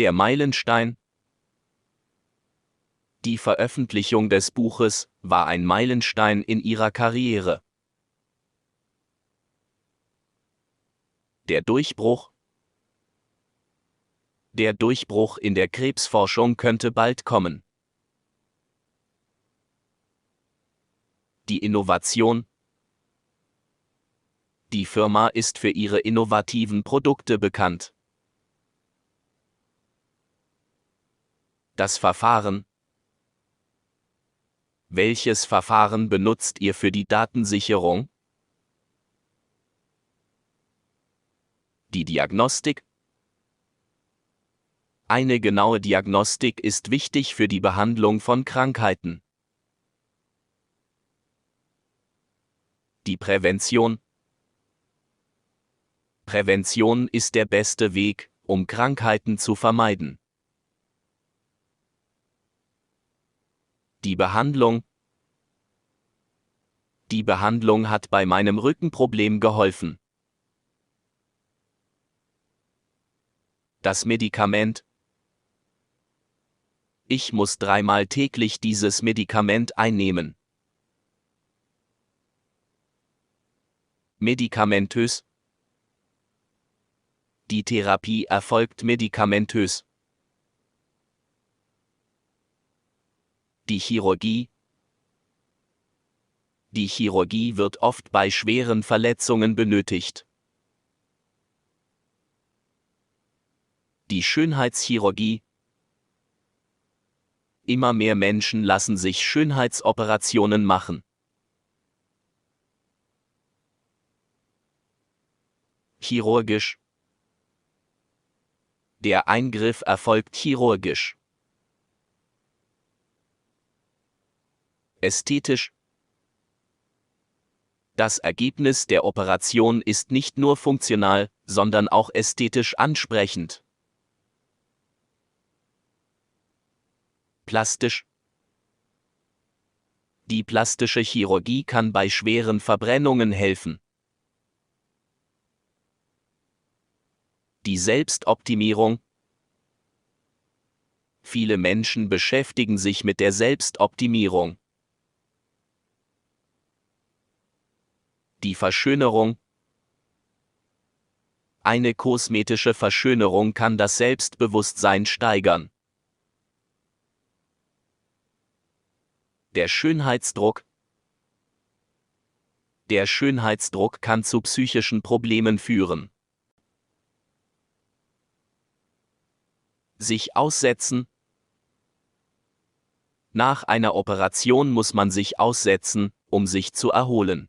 Der Meilenstein. Die Veröffentlichung des Buches war ein Meilenstein in ihrer Karriere. Der Durchbruch. Der Durchbruch in der Krebsforschung könnte bald kommen. Die Innovation. Die Firma ist für ihre innovativen Produkte bekannt. Das Verfahren. Welches Verfahren benutzt ihr für die Datensicherung? Die Diagnostik. Eine genaue Diagnostik ist wichtig für die Behandlung von Krankheiten. Die Prävention. Prävention ist der beste Weg, um Krankheiten zu vermeiden. Die Behandlung. Die Behandlung hat bei meinem Rückenproblem geholfen. Das Medikament. Ich muss 3-mal täglich dieses Medikament einnehmen. Medikamentös. Die Therapie erfolgt medikamentös. Die Chirurgie. Die Chirurgie wird oft bei schweren Verletzungen benötigt. Die Schönheitschirurgie. Immer mehr Menschen lassen sich Schönheitsoperationen machen. Chirurgisch. Der Eingriff erfolgt chirurgisch. Ästhetisch. Das Ergebnis der Operation ist nicht nur funktional, sondern auch ästhetisch ansprechend. Plastisch. Die plastische Chirurgie kann bei schweren Verbrennungen helfen. Die Selbstoptimierung. Viele Menschen beschäftigen sich mit der Selbstoptimierung. Die Verschönerung. Eine kosmetische Verschönerung kann das Selbstbewusstsein steigern. Der Schönheitsdruck. Der Schönheitsdruck kann zu psychischen Problemen führen. Sich aussetzen. Nach einer Operation muss man sich aussetzen, um sich zu erholen.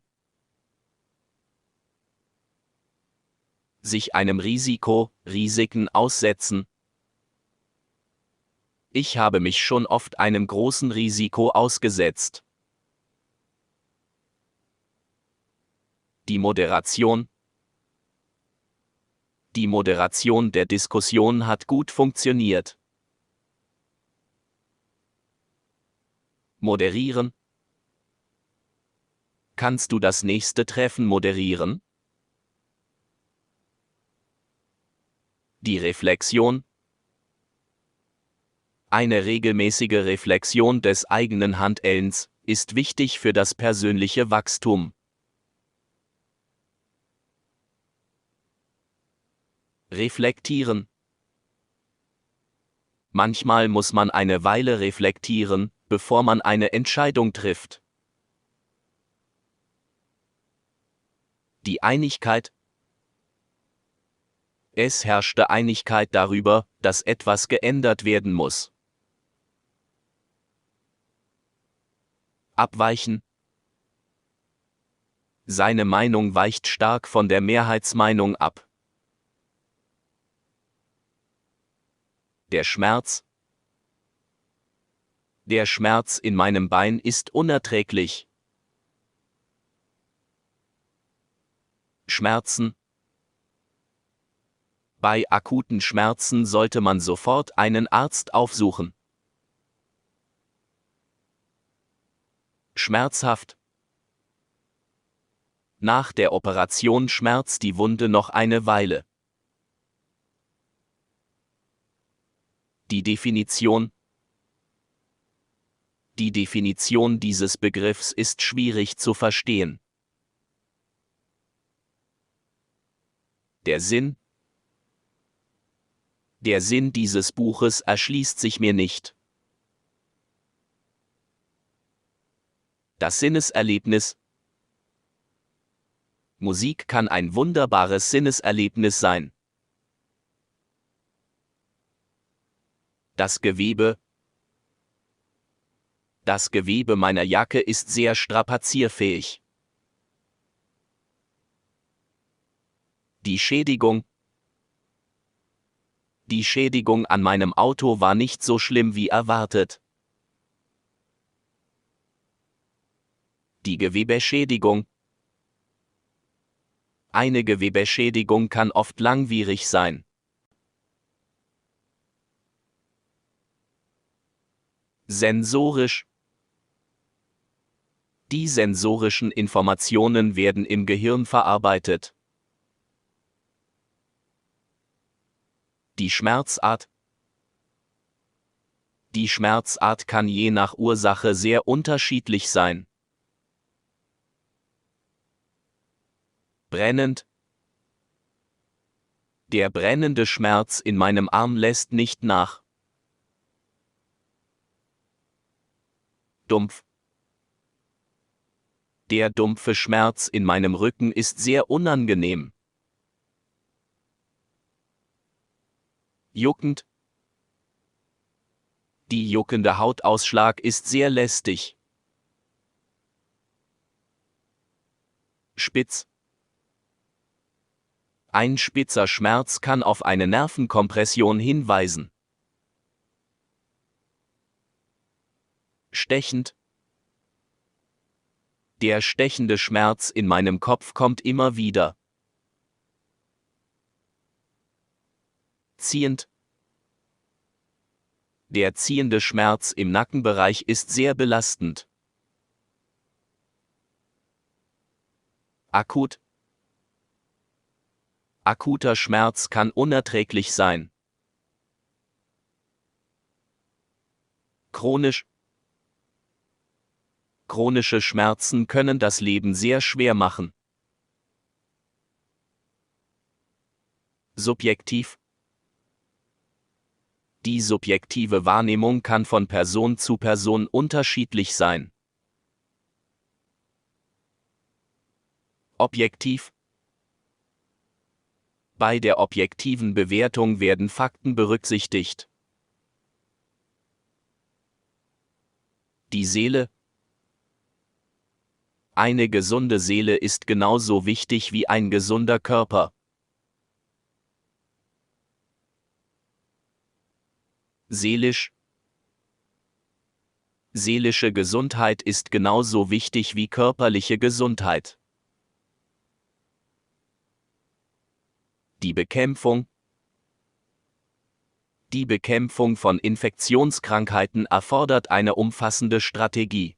Sich einem Risiken aussetzen. Ich habe mich schon oft einem großen Risiko ausgesetzt. Die Moderation. Die Moderation der Diskussion hat gut funktioniert. Moderieren. Kannst du das nächste Treffen moderieren? Die Reflexion. Eine regelmäßige Reflexion des eigenen Handelns ist wichtig für das persönliche Wachstum. Reflektieren. Manchmal muss man eine Weile reflektieren, bevor man eine Entscheidung trifft. Die Einigkeit. Es herrschte Einigkeit darüber, dass etwas geändert werden muss. Abweichen. Seine Meinung weicht stark von der Mehrheitsmeinung ab. Der Schmerz. Der Schmerz in meinem Bein ist unerträglich. Schmerzen. Bei akuten Schmerzen sollte man sofort einen Arzt aufsuchen. Schmerzhaft. Nach der Operation schmerzt die Wunde noch eine Weile. Die Definition. Die Definition dieses Begriffs ist schwierig zu verstehen. Der Sinn. Der Sinn dieses Buches erschließt sich mir nicht. Das Sinneserlebnis. Musik kann ein wunderbares Sinneserlebnis sein. Das Gewebe. Das Gewebe meiner Jacke ist sehr strapazierfähig. Die Schädigung. Die Schädigung an meinem Auto war nicht so schlimm wie erwartet. Die Gewebeschädigung. Eine Gewebeschädigung kann oft langwierig sein. Sensorisch. Die sensorischen Informationen werden im Gehirn verarbeitet. Die Schmerzart. Die Schmerzart kann je nach Ursache sehr unterschiedlich sein. Brennend. Der brennende Schmerz in meinem Arm lässt nicht nach. Dumpf. Der dumpfe Schmerz in meinem Rücken ist sehr unangenehm. Juckend. Die juckende Hautausschlag ist sehr lästig. Spitz. Ein spitzer Schmerz kann auf eine Nervenkompression hinweisen. Stechend. Der stechende Schmerz in meinem Kopf kommt immer wieder. Ziehend. Der ziehende Schmerz im Nackenbereich ist sehr belastend. Akut. Akuter Schmerz kann unerträglich sein. Chronisch. Chronische Schmerzen können das Leben sehr schwer machen. Subjektiv. Die subjektive Wahrnehmung kann von Person zu Person unterschiedlich sein. Objektiv. Bei der objektiven Bewertung werden Fakten berücksichtigt. Die Seele. Eine gesunde Seele ist genauso wichtig wie ein gesunder Körper. Seelisch. Seelische Gesundheit ist genauso wichtig wie körperliche Gesundheit. Die Bekämpfung. Die Bekämpfung von Infektionskrankheiten erfordert eine umfassende Strategie.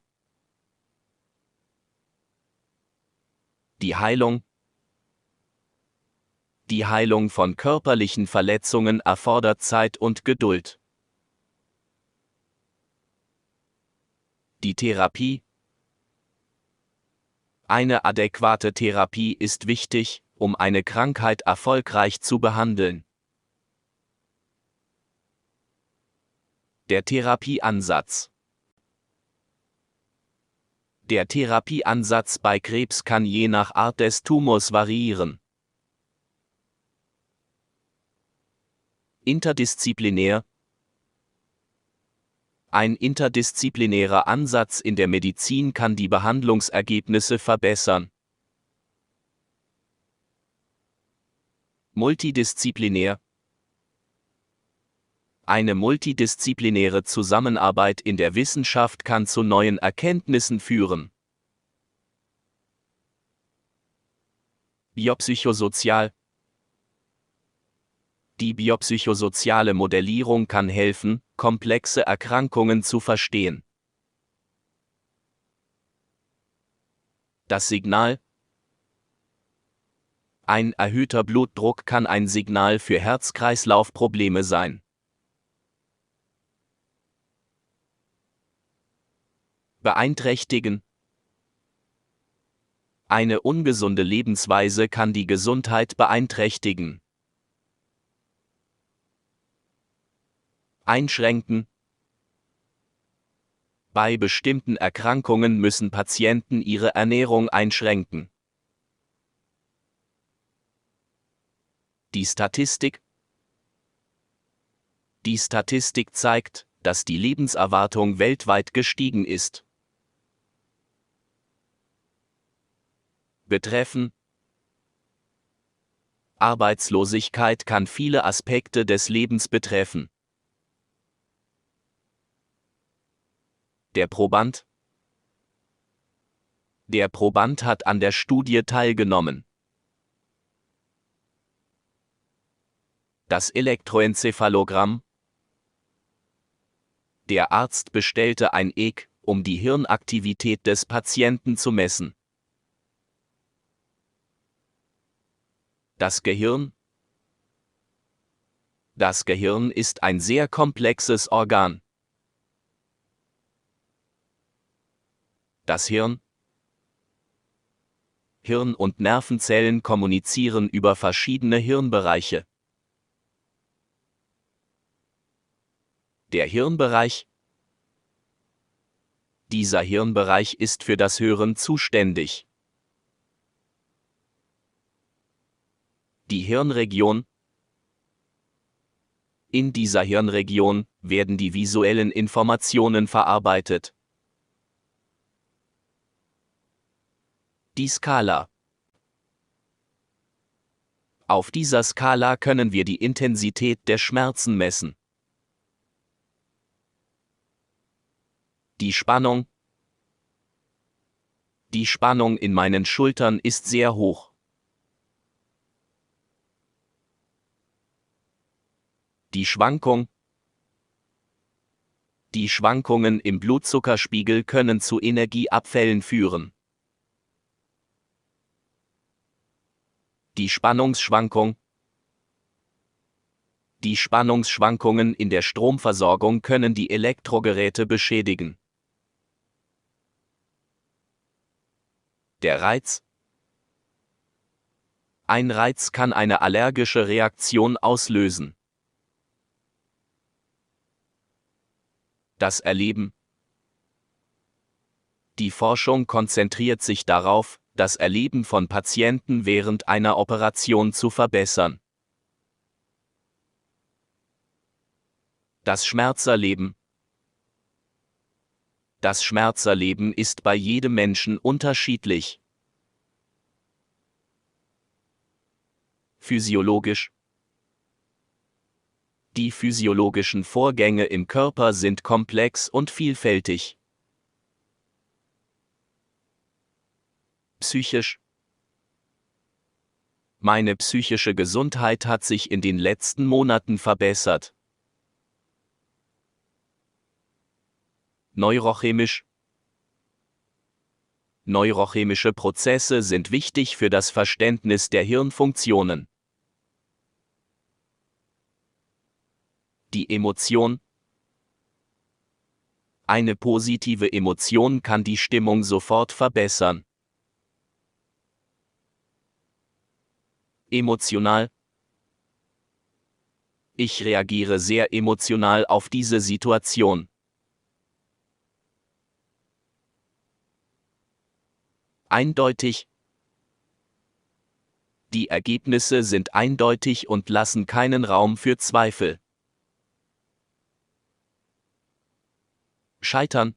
Die Heilung. Die Heilung von körperlichen Verletzungen erfordert Zeit und Geduld. Die Therapie. Eine adäquate Therapie ist wichtig, um eine Krankheit erfolgreich zu behandeln. Der Therapieansatz. Der Therapieansatz bei Krebs kann je nach Art des Tumors variieren. Interdisziplinär. Ein interdisziplinärer Ansatz in der Medizin kann die Behandlungsergebnisse verbessern. Multidisziplinär. Eine multidisziplinäre Zusammenarbeit in der Wissenschaft kann zu neuen Erkenntnissen führen. Biopsychosozial. Die biopsychosoziale Modellierung kann helfen, komplexe Erkrankungen zu verstehen. Das Signal. Ein erhöhter Blutdruck kann ein Signal für Herz-Kreislauf-Probleme sein. beeinträchtigen. Eine ungesunde Lebensweise kann die Gesundheit beeinträchtigen. Einschränken. Bei bestimmten Erkrankungen müssen Patienten ihre Ernährung einschränken. Die Statistik. Die Statistik zeigt, dass die Lebenserwartung weltweit gestiegen ist. Betreffen. Arbeitslosigkeit kann viele Aspekte des Lebens betreffen. Der Proband. Der Proband hat an der Studie teilgenommen. Das Elektroenzephalogramm. Der Arzt bestellte ein EEG, um die Hirnaktivität des Patienten zu messen. Das Gehirn. Das Gehirn ist ein sehr komplexes Organ. Das Hirn. Hirn und Nervenzellen kommunizieren über verschiedene Hirnbereiche. Der Hirnbereich. Dieser Hirnbereich ist für das Hören zuständig. Die Hirnregion. In dieser Hirnregion werden die visuellen Informationen verarbeitet. Die Skala. Auf dieser Skala können wir die Intensität der Schmerzen messen. Die Spannung. Die Spannung in meinen Schultern ist sehr hoch. Die Schwankung. Die Schwankungen im Blutzuckerspiegel können zu Energieabfällen führen. Die Spannungsschwankung. Die Spannungsschwankungen in der Stromversorgung können die Elektrogeräte beschädigen. Der Reiz. Ein Reiz kann eine allergische Reaktion auslösen. Das Erleben. Die Forschung konzentriert sich darauf, das Erleben von Patienten während einer Operation zu verbessern. Das Schmerzerleben. Das Schmerzerleben ist bei jedem Menschen unterschiedlich. Physiologisch. Die physiologischen Vorgänge im Körper sind komplex und vielfältig. Psychisch. Meine psychische Gesundheit hat sich in den letzten Monaten verbessert. Neurochemisch. Neurochemische Prozesse sind wichtig für das Verständnis der Hirnfunktionen. Die Emotion. Eine positive Emotion kann die Stimmung sofort verbessern. Emotional. Ich reagiere sehr emotional auf diese Situation. Eindeutig. Die Ergebnisse sind eindeutig und lassen keinen Raum für Zweifel. Scheitern.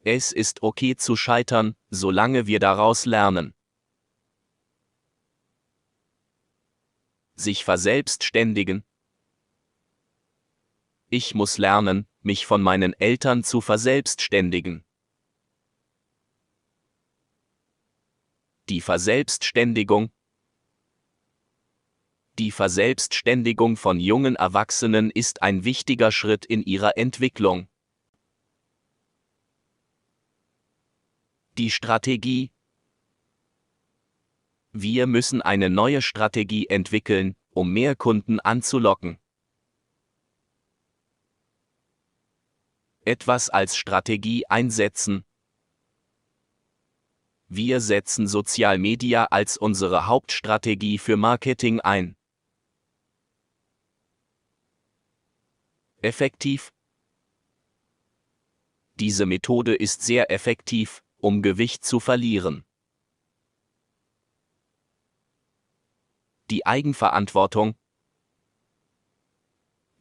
Es ist okay zu scheitern, solange wir daraus lernen. Sich verselbstständigen. Ich muss lernen, mich von meinen Eltern zu verselbstständigen. Die Verselbstständigung. Die Verselbstständigung von jungen Erwachsenen ist ein wichtiger Schritt in ihrer Entwicklung. Die Strategie. Wir müssen eine neue Strategie entwickeln, um mehr Kunden anzulocken. Etwas als Strategie einsetzen. Wir setzen Social Media als unsere Hauptstrategie für Marketing ein. Effektiv. Diese Methode ist sehr effektiv, um Gewicht zu verlieren. Die Eigenverantwortung.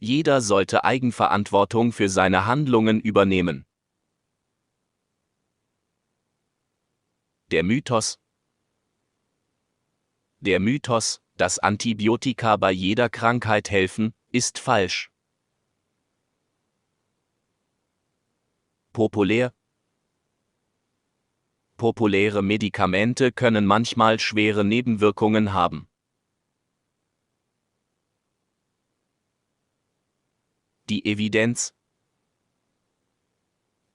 Jeder sollte Eigenverantwortung für seine Handlungen übernehmen. Der Mythos. Der Mythos, dass Antibiotika bei jeder Krankheit helfen, ist falsch. Populäre Medikamente können manchmal schwere Nebenwirkungen haben. Die Evidenz.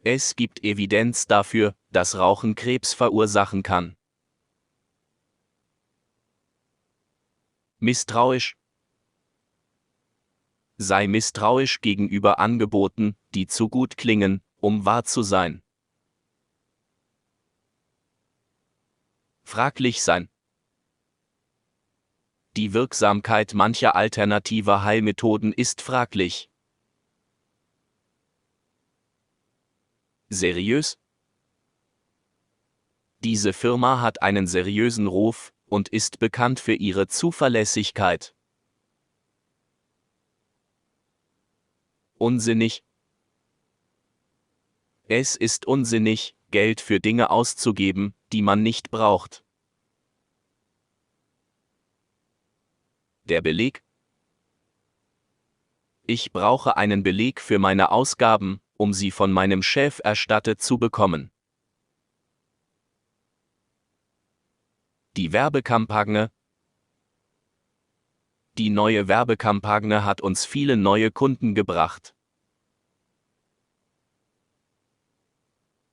Es gibt Evidenz dafür, dass Rauchen Krebs verursachen kann. Misstrauisch. Sei misstrauisch gegenüber Angeboten, die zu gut klingen, um wahr zu sein. Fraglich sein. Die Wirksamkeit mancher alternativer Heilmethoden ist fraglich. Seriös? Diese Firma hat einen seriösen Ruf und ist bekannt für ihre Zuverlässigkeit. Unsinnig. Es ist unsinnig, Geld für Dinge auszugeben, die man nicht braucht. Der Beleg. Ich brauche einen Beleg für meine Ausgaben, um sie von meinem Chef erstattet zu bekommen. Die Werbekampagne. Die neue Werbekampagne hat uns viele neue Kunden gebracht.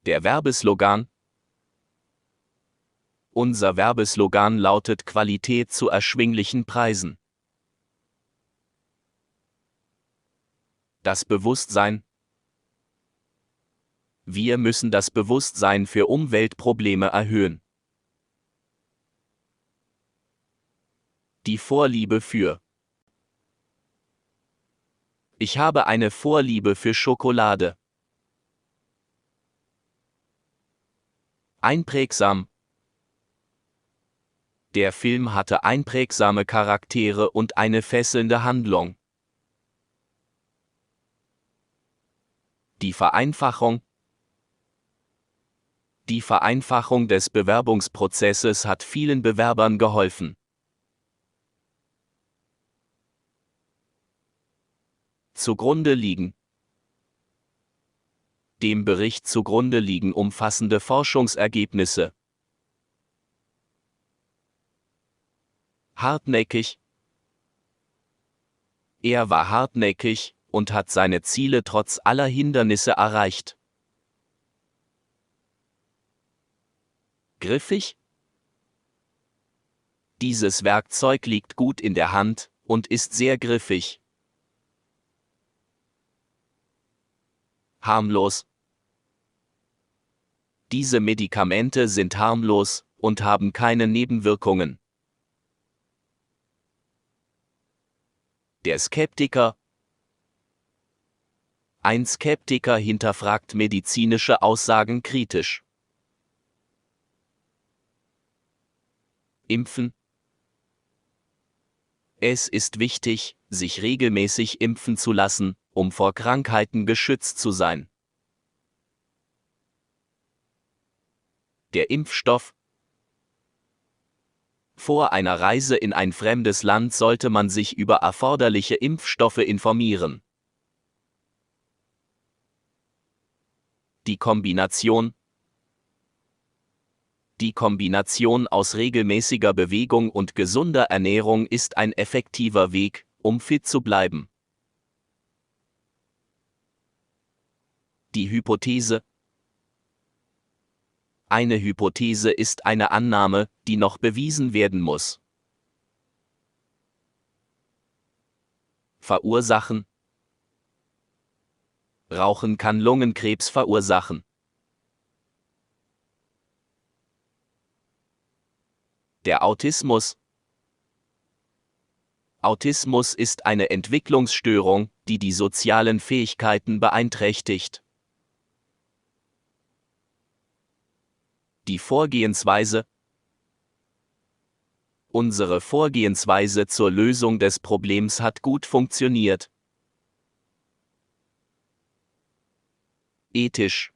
Der Werbeslogan. Unser Werbeslogan lautet Qualität zu erschwinglichen Preisen. Das Bewusstsein. Wir müssen das Bewusstsein für Umweltprobleme erhöhen. Die Vorliebe für. Ich habe eine Vorliebe für Schokolade. Einprägsam. Der Film hatte einprägsame Charaktere und eine fesselnde Handlung. Die Vereinfachung. Die Vereinfachung des Bewerbungsprozesses hat vielen Bewerbern geholfen. Zugrunde liegen. Dem Bericht zugrunde liegen umfassende Forschungsergebnisse. Hartnäckig. Er war hartnäckig und hat seine Ziele trotz aller Hindernisse erreicht. Griffig. Dieses Werkzeug liegt gut in der Hand und ist sehr griffig. Harmlos. Diese Medikamente sind harmlos und haben keine Nebenwirkungen. Der Skeptiker. Ein Skeptiker hinterfragt medizinische Aussagen kritisch. Impfen. Es ist wichtig, sich regelmäßig impfen zu lassen, um vor Krankheiten geschützt zu sein. Der Impfstoff. Vor einer Reise in ein fremdes Land sollte man sich über erforderliche Impfstoffe informieren. Die Kombination. Die Kombination aus regelmäßiger Bewegung und gesunder Ernährung ist ein effektiver Weg, um fit zu bleiben. Die Hypothese. Eine Hypothese ist eine Annahme, die noch bewiesen werden muss. Verursachen. Rauchen kann Lungenkrebs verursachen. Der Autismus. Autismus ist eine Entwicklungsstörung, die die sozialen Fähigkeiten beeinträchtigt. Die Vorgehensweise. Unsere Vorgehensweise zur Lösung des Problems hat gut funktioniert. Ethisch.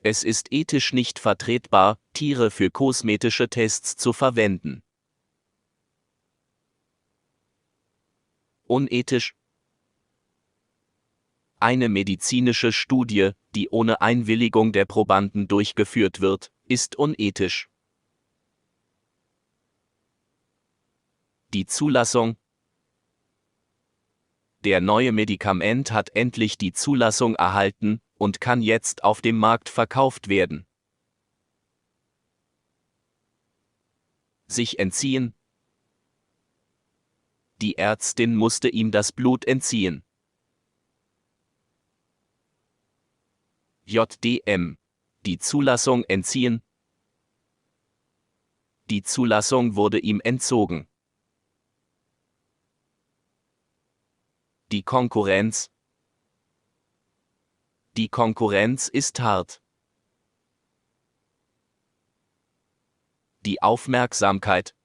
Es ist ethisch nicht vertretbar, Tiere für kosmetische Tests zu verwenden. Unethisch. Eine medizinische Studie, die ohne Einwilligung der Probanden durchgeführt wird, ist unethisch. Die Zulassung. Der neue Medikament hat endlich die Zulassung erhalten und kann jetzt auf dem Markt verkauft werden. Sich entziehen. Die Ärztin musste ihm das Blut entziehen. JDM. Die Zulassung entziehen. Die Zulassung wurde ihm entzogen. Die Konkurrenz. Die Konkurrenz ist hart. Die Aufmerksamkeit.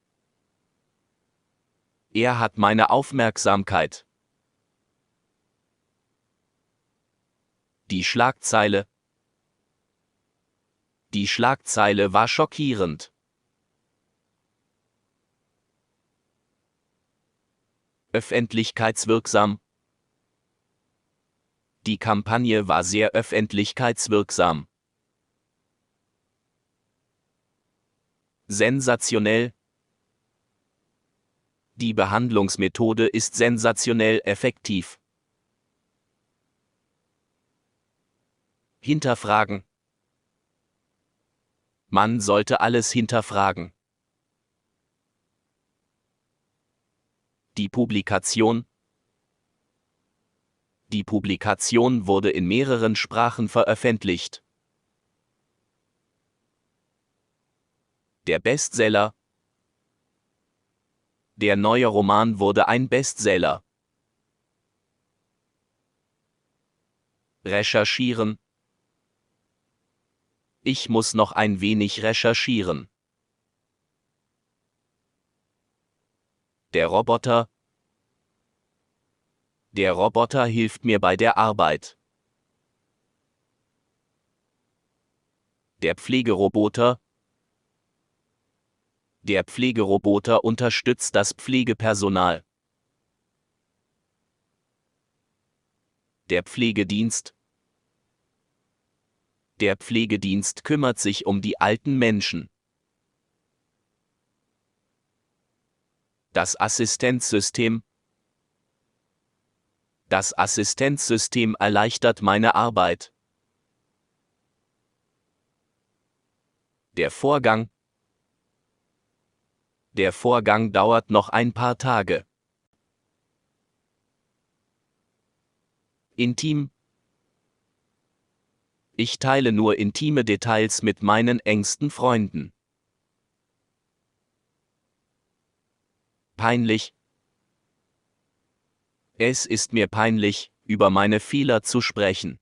Er hat meine Aufmerksamkeit. Die Schlagzeile. Die Schlagzeile war schockierend. Öffentlichkeitswirksam. Die Kampagne war sehr öffentlichkeitswirksam. Sensationell. Die Behandlungsmethode ist sensationell effektiv. Hinterfragen. Man sollte alles hinterfragen. Die Publikation. Die Publikation wurde in mehreren Sprachen veröffentlicht. Der Bestseller. Der neue Roman wurde ein Bestseller. Recherchieren. Ich muss noch ein wenig recherchieren. Der Roboter. Der Roboter hilft mir bei der Arbeit. Der Pflegeroboter. Der Pflegeroboter unterstützt das Pflegepersonal. Der Pflegedienst. Der Pflegedienst kümmert sich um die alten Menschen. Das Assistenzsystem. Das Assistenzsystem erleichtert meine Arbeit. Der Vorgang. Der Vorgang dauert noch ein paar Tage. Intim. Ich teile nur intime Details mit meinen engsten Freunden. Peinlich. Es ist mir peinlich, über meine Fehler zu sprechen.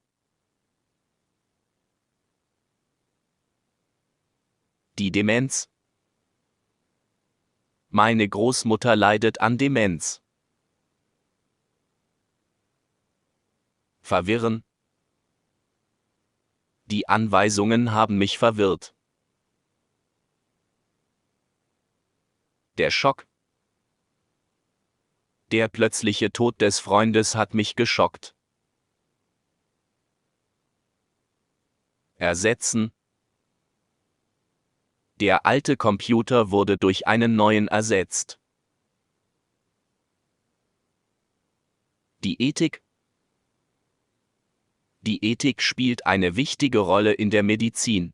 Die Demenz. Meine Großmutter leidet an Demenz. Verwirren. Die Anweisungen haben mich verwirrt. Der Schock. Der plötzliche Tod des Freundes hat mich geschockt. Ersetzen. Der alte Computer wurde durch einen neuen ersetzt. Die Ethik. Die Ethik spielt eine wichtige Rolle in der Medizin.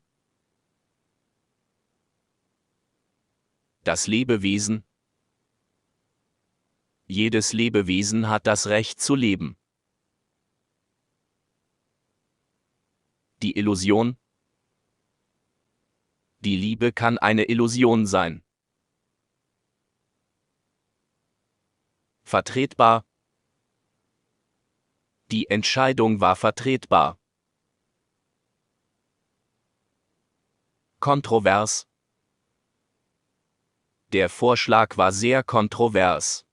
Das Lebewesen. Jedes Lebewesen hat das Recht zu leben. Die Illusion. Die Liebe kann eine Illusion sein. Vertretbar. Die Entscheidung war vertretbar. Kontrovers. Der Vorschlag war sehr kontrovers.